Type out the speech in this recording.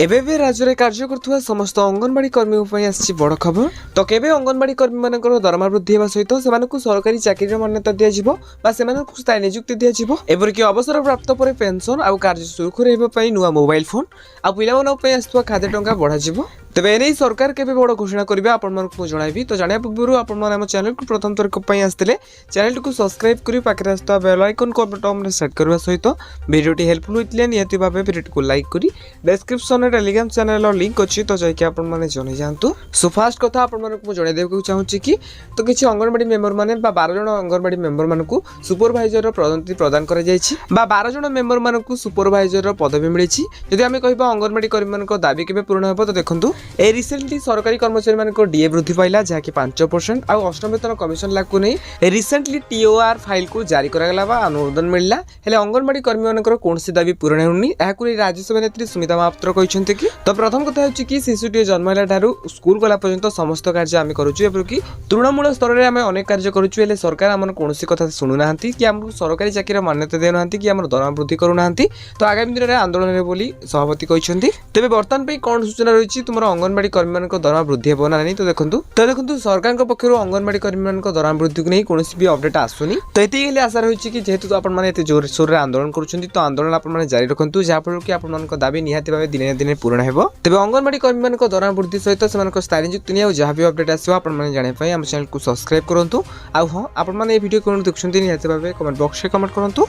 एबे भी राज्य में कार्य करुवा समस्त अंगनवाड़ी कर्मी आसी बड़ खबर। तो केबे अंगनवाड़ी कर्मी मान दरमा वृद्धि होगा सहित से सरकारी चाकरी मान्यता दिज्व स्थायी नियुक्ति दिज्व एपरिक अवसर प्राप्त पर पेंशन आउ कार्य सुरखुरी नुआ मोबाइल फोन आ पिला आसुवा खाद्य टंका बढ़ा तेबे एने सरकार केबे बड़ घोषणा करेंगे आपको जन तो जाना पूर्व आप चैनल को प्रथम थर आसते चैनल को सब्सक्राइब कर पाखे आसुवा बेल आइकन को बटन सेट करने सहित वीडियोटी हेल्पफुल होता निहत भाव वीडियो को लाइक करी डिस्क्रिप्शन में टेलीग्राम चैनल लिंक अच्छी तो जाकि आपने जन जातु। सो फास्ट कथा आपको जनइदेक चाहूँगी कि तो किसी अंगनवाड़ी मेम्बर मैंने 12 जन अंगनवाड़ी मेम्बर मानक सुपरभाइजर पदोन्नति प्रदान कर 12 जन मेम्बर मानक सुपरभाइजर पदवी मिली। जदि आम कह अंगनवाड़ी कर्मी मान दाबी के पूर्ण हो तो देखो ए रिसेंटली सरकारी कर्मचारी मान डीए वृद्धि पाइला जहाँकि 5% आउ अष्टम वेतन कमिशन लागू नहीं रिसेंटली टीओआर फाइल को जारी कराला अनुमोदन मिलला हेले अंगनवाड़ी कर्मी मान कौन दाबी पूरण होनी राज्यसभा नेत्री सुमिता महापात्र कहते कि तो प्रथम कथा होची कि शिशुटी जन्म होला ठारू स्कूल गला पर्यंत समस्त कार्य आम करूछु एपरिक तृणमूल स्तर में आम अनेक कार्य करूछु हेले सरकार आम कौन कथा शुणु ना कि आम सरकारी चाकरी मान्यता देना कि आम दरमा वृद्धि करूना तो आगामी दिन में आंदोलन बोली सभापति कहते तेज बर्तमान कौन सूचना रही तुम अंगनवाड़ी कर्मी मान दरमा वृद्धि हो ना नहीं तो देखो सरकार पक्षर अंगनवाड़ी कर्मी मान दरमा वृद्धि को नहीं कौन भी अपडेट आसुनी तो ये आशा रही कि जेहेतु आपने जोर सोर आंदोलन कर तो आंदोलन आपने जारी रखु जहाँफल कि आप दाबी निहाती भाव दिन दिन पूरण हो तेज अंगनवाड़ी कर्मी मान दरमा वृद्धि सहित से स्थायी नियुक्ति नहीं जहाँ भी अपडेट आसो आपने जानापी आम चैनल को सब्सक्राइब करूँ। हाँ आपने भिडियो कौन देखते निहाती भाव कमेंट बॉक्स में कमेंट करूँ।